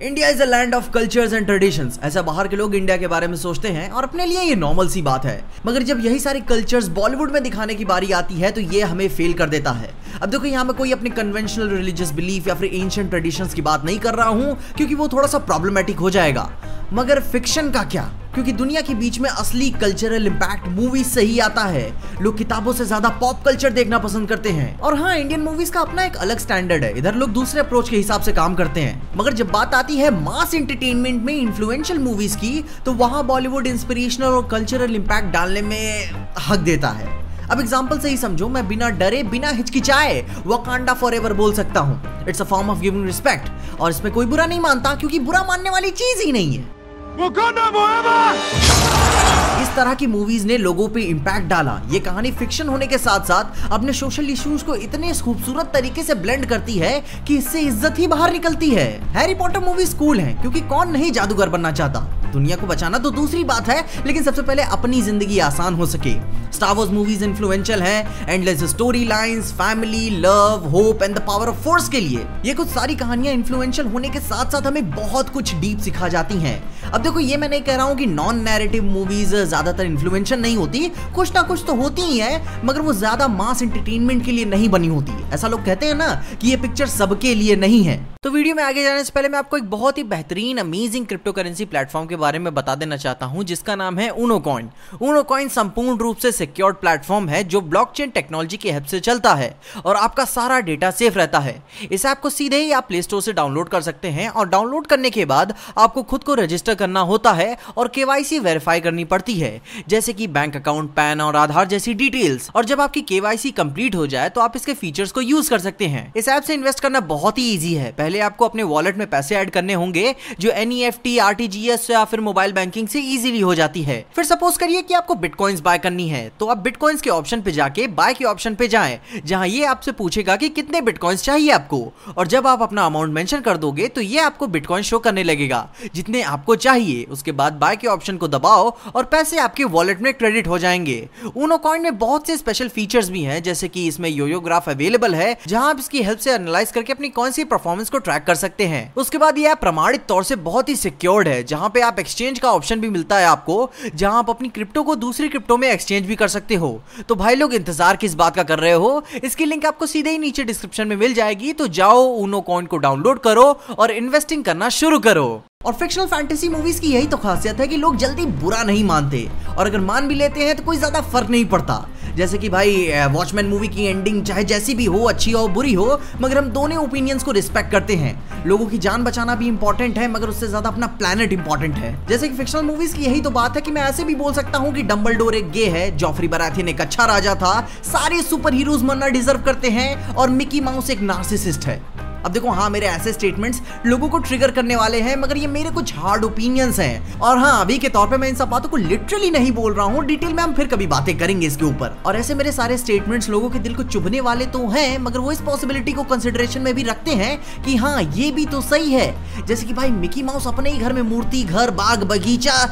India is a land of cultures and traditions. ऐसा बाहर के लोग इंडिया के बारे में सोचते हैं और अपने लिए ये नॉर्मल सी बात है, मगर जब यही सारे कल्चर्स बॉलीवुड में दिखाने की बारी आती है तो ये हमें फेल कर देता है। अब देखो, यहाँ मैं कोई अपने कन्वेंशनल रिलीजियस बिलीफ या फिर एंशिएंट ट्रेडिशंस की बात नहीं कर रहा हूँ, क्योंकि वो थोड़ा सा प्रॉब्लमेटिक हो जाएगा। मगर फिक्शन का क्या? क्योंकि दुनिया के बीच में असली कल्चरल इंपैक्ट मूवीज से ही आता है। लोग किताबों से ज्यादा पॉप कल्चर देखना पसंद करते हैं। और हाँ, इंडियन मूवीज का अपना एक अलग स्टैंडर्ड है। इधर लोग दूसरे अप्रोच के हिसाब से काम करते हैं। मगर जब बात आती है मास एंटरटेनमेंट में इन्फ्लुएंशियल मूवीज की, तो वहां बॉलीवुड इंस्पिरेशनल और कल्चरल इंपैक्ट डालने में हक देता है। अब एग्जांपल से ही समझो, मैं बिना डरे बिना हिचकिचाए वकांडा फॉरएवर बोल सकता हूँ। It's a form of giving respect, और इसमें कोई बुरा नहीं मानता, क्योंकि बुरा मानने वाली चीज ही नहीं है। इस तरह की मूवीज ने लोगों पे इंपैक्ट डाला। ये कहानी फिक्शन होने के साथ साथ अपने सोशल इश्यूज को इतने खूबसूरत तरीके से ब्लेंड करती है कि इससे इज्जत ही बाहर निकलती है। हैरी पॉटर मूवीज कूल है, क्योंकि कौन नहीं जादूगर बनना चाहता। दुनिया को बचाना तो दूसरी बात है, लेकिन सबसे पहले अपनी जिंदगी आसान हो सके। स्टार वॉर्स मूवीज इन्फ्लुएंशियल है, endless story lines, family, love, hope and the power of force के लिए। ये कुछ सारी कहानियां इन्फ्लुएंशियल होने के साथ साथ हमें बहुत कुछ डीप सिखा जाती हैं। अब देखो, ये मैं नहीं कह रहा हूँ कि नॉन नैरेटिव मूवीज ज्यादातर इन्फ्लुएंशियल नहीं होती, कुछ ना कुछ तो होती ही है, मगर वो ज्यादा मास एंटरटेनमेंट के लिए नहीं बनी होती। ऐसा लोग कहते हैं ना कि ये पिक्चर सबके लिए नहीं है। तो वीडियो में आगे जाने से पहले मैं आपको एक बहुत ही बेहतरीन अमेजिंग क्रिप्टो करेंसी प्लेटफॉर्म के बारे में बता देना चाहता हूं, जिसका नाम है ऊनो कॉइन। ऊनो कॉइन संपूर्ण रूप से सिक्योर्ड प्लेटफॉर्म है जो ब्लॉकचेन टेक्नोलॉजी की हेल्प से चलता है और आपका सारा डेटा सेफ रहता है। इस ऐप को सीधे ही आप प्ले स्टोर से डाउनलोड कर सकते हैं, और डाउनलोड करने के बाद आपको खुद को रजिस्टर करना होता है और केवाईसी वेरीफाई करनी पड़ती है, जैसे कि बैंक अकाउंट, पैन और आधार जैसी डिटेल्स। और जब आपकी केवाईसी कंप्लीट हो जाए तो आप इसके फीचर्स को यूज कर सकते हैं। इस ऐप से इन्वेस्ट करना बहुत ही ईजी है। पहले आपको अपने वॉलेट में पैसे ऐड करने होंगे, जो एनईएफटी, आरटीजीएस या फिर मोबाइल बैंकिंग से इजीली हो जाती है। फिर सपोज करिए कि आपको बिटकॉइंस बाय करनी है, तो आप बिटकॉइंस के ऑप्शन पे जाके बाय के ऑप्शन पे जाएं, जहां ये आपसे पूछेगा कि कितने बिटकॉइंस चाहिए आपको। और जब आप अपना अमाउंट मेंशन कर दोगे तो ये आपको बिटकॉइन शो करने लगेगा जितने आपको चाहिए। उसके बाद बाय के ऑप्शन को दबाओ और पैसे आपके वॉलेट में क्रेडिट हो जाएंगे। ऊनो कॉइन में बहुत से स्पेशल फीचर्स भी हैं, जैसे कि इसमें योयो ग्राफ अवेलेबल है, जहां आप इसकी हेल्प से एनालाइज करके अपनी कौन सी परफॉर्मेंस को ट्रैक कर सकते हैं। उसके बाद ये ऐप प्रमाणित तौर से बहुत ही सिक्योर्ड है, जहां पे आप एक्सचेंज का ऑप्शन भी मिलता है आपको, जहां आप अपनी क्रिप्टो को दूसरी क्रिप्टो में एक्सचेंज भी कर सकते हो। तो भाई लोग, इंतजार किस बात का कर रहे हो? इसकी लिंक आपको सीधे ही नीचे डिस्क्रिप्शन में मिल जाएगी। तो जाओ, ऊनो कॉइन को डाउनलोड करो और इन्वेस्टिंग करना शुरू करो। और फिक्शनल फैंटेसी मूवीज की यही तो खासियत है कि लोग जल्दी बुरा नहीं मानते, और अगर मान भी लेते हैं तो कोई ज्यादा फर्क नहीं पड़ता। जैसे कि भाई वॉचमैन मूवी की एंडिंग चाहे जैसी भी हो, अच्छी हो बुरी हो, मगर हम दोनों ओपिनियंस को रिस्पेक्ट करते हैं। लोगों की जान बचाना भी इंपॉर्टेंट है, मगर उससे ज्यादा अपना प्लेनेट इंपॉर्टेंट है। जैसे कि फिक्शनल मूवीज की यही तो बात है कि मैं ऐसे भी बोल सकता हूँ कि डंबलडोर एक गे है, जॉफ्री बराथियन एक अच्छा राजा था, सारे सुपर हीरोज मरना डिजर्व करते हैं, और मिकी माउस एक नार्सिसिस्ट है। अब देखो, हाँ, मेरे ऐसे स्टेटमेंट्स लोगों को ट्रिगर करने वाले हैं, मगर ये मेरे कुछ हार्ड ओपिनियंस हैं। और हाँ, अभी के तौर पे मैं इन सब बातों को लिटरली नहीं बोल रहा हूँ, डिटेल में हम फिर कभी बातें करेंगे इसके ऊपर। और ऐसे मेरे सारे स्टेटमेंट्स लोगों के दिल को चुभने वाले तो हैं, मगर वो इस पॉसिबिलिटी को कंसिडरेशन में भी रखते हैं कि हाँ, ये भी तो सही है। जैसे कि भाई मिकी माउस अपने ही घर में मूर्ति, घर, बाग, बगीचा,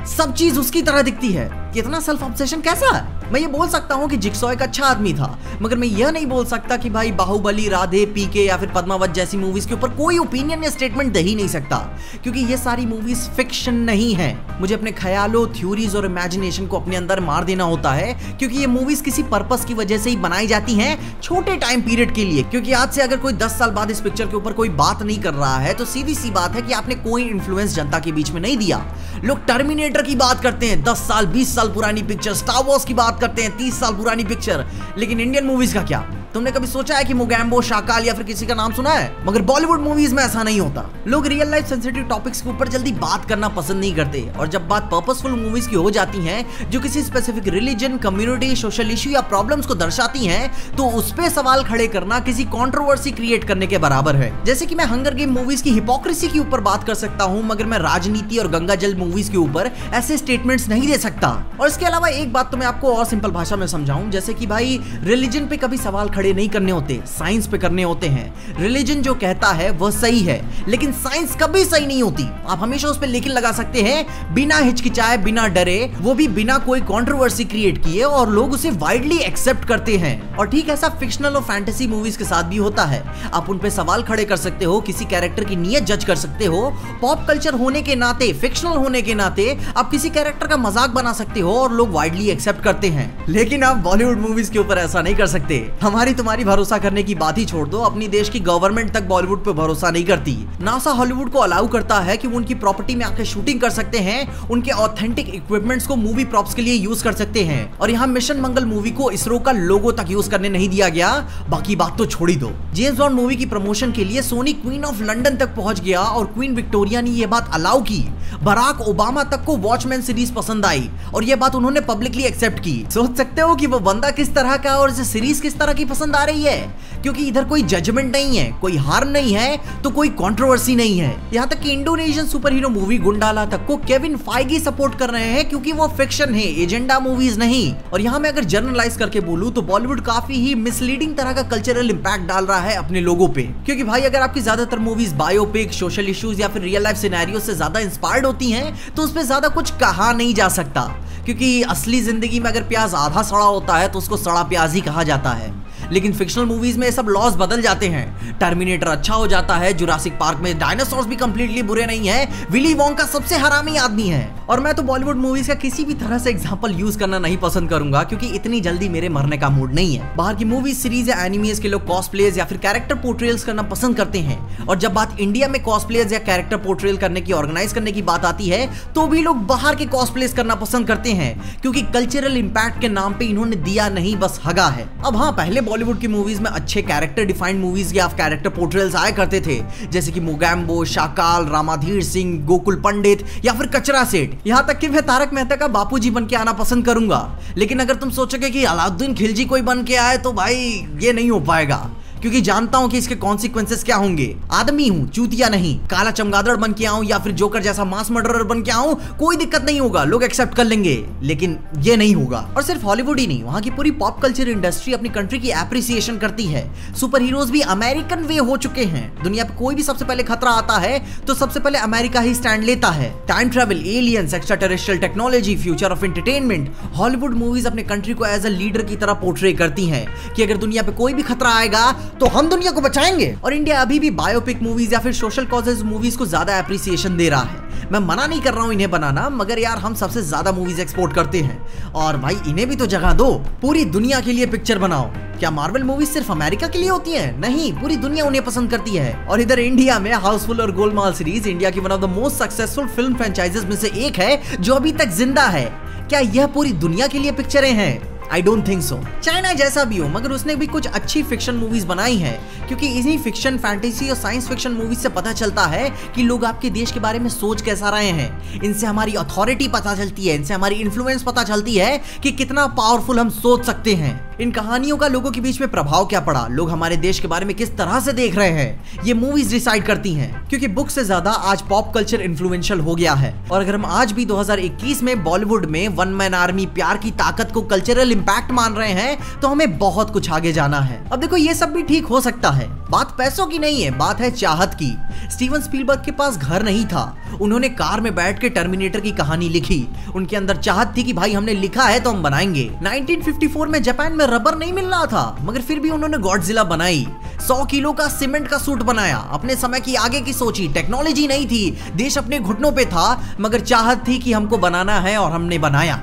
सब चीज उसकी तरह दिखती है। कितना सेल्फ ऑब्सेशन कैसा है? मैं ये बोल सकता हूँ कि जिक्सॉ एक अच्छा आदमी था, मगर मैं यह नहीं बोल सकता कि भाई बाहुबली, राधे, पीके या फिर पद्मावत जैसी मूवीज के ऊपर कोई ओपिनियन या स्टेटमेंट दे ही नहीं सकता, क्योंकि ये सारी मूवीज फिक्शन नहीं है। मुझे अपने ख्यालों, थ्योरीज और इमेजिनेशन को अपने अंदर मार देना होता है, क्योंकि ये मूवीज किसी पर्पस की वजह से ही बनाई जाती हैं, छोटे टाइम पीरियड के लिए। क्योंकि आज से अगर कोई 10 साल बाद इस पिक्चर के ऊपर कोई बात नहीं कर रहा है, तो सीधी सी बात है कि आपने कोई इन्फ्लुएंस जनता के बीच में नहीं दिया। लोग टर्मिनेटर की बात करते हैं, 10 साल 20 साल पुरानी पिक्चर, स्टार वॉर्स की बात करते हैं, 30 साल पुरानी पिक्चर, लेकिन इंडियन मूवीज का क्या? तुमने कभी सोचा है कि मोगैम्बो, शाकाल या फिर किसी का नाम सुना है? मगर बॉलीवुड मूवीज में ऐसा नहीं होता। लोग रियल लाइफ सेंसिटिव टॉपिक्स के ऊपर जल्दी बात करना पसंद नहीं करते, और जब बात पर्पसफुल मूवीज की हो जाती है, जो किसी specific religion, community, social issue या प्रॉब्लम्स को दर्शाती हैं, तो उस पे सवाल खड़े करना किसी कंट्रोवर्सी क्रिएट करने के बराबर है। जैसे कि मैं हंगर गेम मूवीज की हिपोक्रेसी के ऊपर बात कर सकता हूँ, मगर मैं राजनीति और गंगा जल मूवीज के ऊपर ऐसे स्टेटमेंट्स नहीं दे सकता। और इसके अलावा एक बात तो मैं आपको और सिंपल भाषा में समझाऊं, जैसे कि भाई रिलीजन पे कभी सवाल खड़े नहीं करने होते, साइंस पे करने होते हैं। रिलीजन जो कहता है वह सही है, लेकिन साइंस कभी सही नहीं होती। आप हमेशा उस पे लेकिन लगा सकते हैं बिना हिचकिचाए, बिना डरे, वो भी बिना कोई कंट्रोवर्सी क्रिएट किए, और लोग उसे वाइडली एक्सेप्ट करते हैं। और ठीक ऐसा फिक्शनल और फैंटेसी मूवीज के साथ भी होता है। आप उन पे सवाल खड़े कर सकते हो, किसी कैरेक्टर की नीयत जज कर सकते हो। पॉप कल्चर होने के नाते, फिक्शनल होने के नाते आप किसी कैरेक्टर का मजाक बना सकते हो और लोग वाइडली एक्सेप्ट करते हैं। लेकिन आप बॉलीवुड मूवीज के ऊपर ऐसा नहीं कर सकते। हमारी तुम्हारी भरोसा करने की बात ही छोड़ दो, अपनी देश की गवर्नमेंट तक बॉलीवुड पे भरोसा नहीं करती। नासा हॉलीवुड को अलाउ करता है कि वो उनकी प्रॉपर्टी में आके शूटिंग कर सकते हैं, उनके ऑथेंटिक इक्विपमेंट्स को मूवी प्रॉप्स के लिए यूज कर सकते हैं। और यहाँ मिशन मंगल मूवी को इसरो का लोगो तक यूज करने नहीं दिया गया, बाकी बात तो छोड़ ही दो। जेम्स बॉन्ड मूवी की प्रमोशन के लिए सोनी क्वीन ऑफ लंदन तक पहुंच गया और क्वीन विक्टोरिया ने यह बात अलाउ की। बराक ओबामा तक को वॉचमैन सीरीज पसंद आई और यह बात उन्होंने पब्लिकली एक्सेप्ट की। सोच सकते हो कि वो बंदा किस तरह का और इसे सीरीज किस तरह की पसंद आ रही है, क्योंकि इधर कोई जजमेंट नहीं है, कोई हार नहीं है, तो कोई कंट्रोवर्सी नहीं है। यहाँ तक कि इंडोनेशियन सुपर हीरो मूवी गुंडाला तक को केविन फाइगी सपोर्ट कर रहे हैं, क्योंकि वो फिक्शन है, एजेंडा मूवीज नहीं। और यहाँ मैं अगर जर्नलाइज करके बोलूं तो बॉलीवुड काफी ही मिसलीडिंग तरह का कल्चरल इंपैक्ट डाल रहा है अपने लोगों पे। क्योंकि भाई अगर आपकी ज्यादातर मूवीज बायोपिक, सोशल इश्यूज या फिर रियल लाइफ सिनेरियो से ज्यादा इंस्पायर्ड होती हैं, तो उसपे ज्यादा कुछ कहा नहीं जा सकता। क्योंकि असली जिंदगी में अगर प्याज आधा सड़ा होता है तो उसको सड़ा प्याज ही कहा जाता है। लेकिन फिक्शनल मूवीज में सब लॉस बदल जाते हैं। टर्मिनेटर अच्छा हो जाता है, जुरासिक पार्क में डायनासोर्स भी कंप्लीटली बुरे नहीं है, विली वोंका सबसे हरामी आदमी है। और मैं तो बॉलीवुड मूवीज का किसी भी तरह से एग्जांपल यूज करना नहीं पसंद करूंगा, क्योंकि इतनी जल्दी मेरे मरने का मूड नहीं है। बाहर की मूवीज, सीरीज या एनिमेस के लोग कॉस्प्लेज या फिर कैरेक्टर पोर्ट्रेल्स करना पसंद करते हैं, और जब बात इंडिया में कॉस्प्लेज या कैरेक्टर पोर्ट्रेल करने की, ऑर्गेनाइज करने की बात आती है, तो भी लोग बाहर के कॉस्प्लेज करना पसंद करते हैं, क्योंकि कल्चरल इंपैक्ट के नाम पे इन्होंने दिया नहीं, बस हगा है। अब हाँ, पहले बॉलीवुड की मूवीज में अच्छे कैरेक्टर डिफाइंड मूवीज या कैरेक्टर पोर्ट्रेल्स आया करते थे, जैसे कि मोगैम्बो, शाकाल, रामाधीर सिंह, गोकुल पंडित या फिर कचरा सेठ। यहाँ तक कि मैं तारक मेहता का बापूजी बन के आना पसंद करूंगा। लेकिन अगर तुम सोचोगे कि अलाउद्दीन खिलजी कोई बन के आए, तो भाई ये नहीं हो पाएगा, क्योंकि जानता हूं कि इसके कॉन्सिक्वेंसेस क्या होंगे। आदमी हूं, चूतिया नहीं। काला चमगादड़ बन के आऊं या फिर जोकर जैसा मास मर्डरर बन के आऊं, कोई दिक्कत नहीं होगा, लोग एक्सेप्ट कर लेंगे। लेकिन ये नहीं होगा। और सिर्फ हॉलीवुड ही नहीं, वहां की पूरी पॉप कल्चर इंडस्ट्री अपनी कंट्री की एप्रिसिएशन करती है। सुपर हीरोज भी अमेरिकन वे हो चुके हैं। दुनिया पे कोई भी सबसे पहले खतरा आता है तो सबसे पहले अमेरिका ही स्टैंड लेता है। Time travel, aliens, extra terrestrial technology, future of entertainment, Hollywood movies अपने कंट्री को एज अ लीडर की तरह पोर्ट्रे करती हैं कि अगर दुनिया पे कोई भी खतरा आएगा तो हम दुनिया को बचाएंगे। और इंडिया अभी भी बायोपिक मूवीज या फिर सोशल कॉजेज मूवीज को ज्यादा एप्रिसिएशन दे रहा है। मैं मना नहीं कर रहा हूं इन्हें बनाना, मगर यार हम सबसे ज्यादा मूवीज एक्सपोर्ट करते हैं, और भाई इन्हें भी तो जगह दो। पूरी दुनिया के लिए पिक्चर बनाओ। क्या मार्वल मूवीज सिर्फ अमेरिका के लिए होती है? नहीं, पूरी दुनिया उन्हें पसंद करती है। और इधर इंडिया में हाउसफुल और गोलमाल सीरीज इंडिया की one of the most successful film franchises में से एक है, जो अभी तक जिंदा है। क्या यह पूरी दुनिया के लिए पिक्चरें हैं? I don't think so. China जैसा भी हो, मगर उसने भी कुछ अच्छी फिक्शन मूवीज बनाई है, क्योंकि इन्हीं फिक्शन, फैंटेसी और साइंस फिक्शन मूवीज से पता चलता है कि लोग आपके देश के बारे में सोच कैसा रहे हैं। इनसे हमारी अथॉरिटी पता चलती है, इनसे हमारी इन्फ्लुएंस पता चलती है कि कितना पावरफुल हम सोच सकते हैं। इन कहानियों का लोगों के बीच में प्रभाव क्या पड़ा, लोग हमारे देश के बारे में किस तरह से देख रहे हैं, ये मूवीज डिसाइड करती हैं। क्योंकि बुक से ज्यादा आज पॉप कल्चर इन्फ्लुएंशियल हो गया है। और अगर हम आज भी 2021 में बॉलीवुड में वन मैन आर्मी, प्यार की ताकत को कल्चरल इंपैक्ट मान रहे हैं, तो हमें बहुत कुछ आगे जाना है। अब देखो, ये सब भी ठीक हो सकता है, बात पैसों की नहीं है, बात है चाहत की। स्टीवन स्पीलबर्ग के पास घर नहीं था, उन्होंने कार में बैठ के टर्मिनेटर की कहानी लिखी। उनके अंदर चाहत थी कि भाई हमने लिखा है तो हम बनाएंगे। 1954 में जापान में रबर नहीं मिल रहा था, मगर फिर भी उन्होंने गॉडजिला बनाई। 100 किलो का सीमेंट का सूट बनाया। अपने समय की आगे की सोची, टेक्नोलॉजी नहीं थी, देश अपने घुटनों पे था, मगर चाहत थी कि हमको बनाना है और हमने बनाया।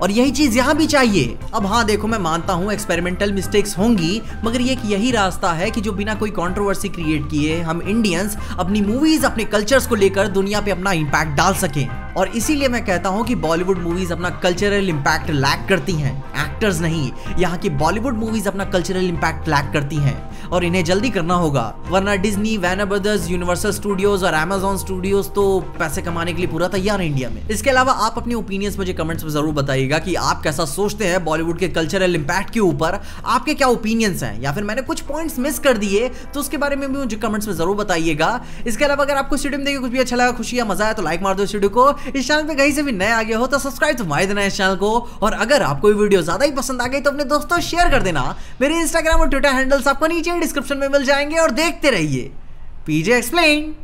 और यही चीज यहाँ भी चाहिए। अब हाँ देखो, मैं मानता हूँ एक्सपेरिमेंटल मिस्टेक्स होंगी, मगर ये यही रास्ता है कि जो बिना कोई कंट्रोवर्सी क्रिएट किए हम इंडियंस अपनी मूवीज, अपने कल्चर्स को लेकर दुनिया पे अपना इंपैक्ट डाल सकें। और इसीलिए मैं कहता हूँ कि बॉलीवुड मूवीज अपना कल्चरल इंपैक्ट लैक करती हैं, एक्टर्स नहीं। यहाँ की बॉलीवुड मूवीज अपना कल्चरल इंपैक्ट लैक करती हैं। और इन्हें जल्दी करना होगा, वरना Disney, Warner brothers, universal studios और अमेज़न स्टूडियोज तो पैसे कमाने के लिए पूरा तैयार है इंडिया में। इसके अलावा आप अपनी ओपिनियंस मुझे कमेंट्स में जरूर बताइएगा कि आप कैसा सोचते हैं बॉलीवुड के कल्चरल इंपैक्ट के ऊपर, आपके क्या ओपिनियंस हैं, या फिर मैंने कुछ पॉइंट्स मिस कर दिए तो उसके बारे में भी मुझे कमेंट्स में जरूर बताइएगा। इसके अलावा अगर आपको वीडियो में देखिए कुछ भी अच्छा लगा, खुशी या मजा आया तो लाइक मार दो इस वीडियो को। इस चैनल पे कहीं से भी नए आ गए हो तो सब्सक्राइब तो मार देना इस चैनल को, और अगर आपको ये वीडियो ज्यादा ही पसंद आ गई तो अपने दोस्तों शेयर कर देना। मेरे इंस्टाग्राम और ट्विटर हैंडल्स आपको नीचे डिस्क्रिप्शन में मिल जाएंगे, और देखते रहिए पीजे एक्सप्लेन।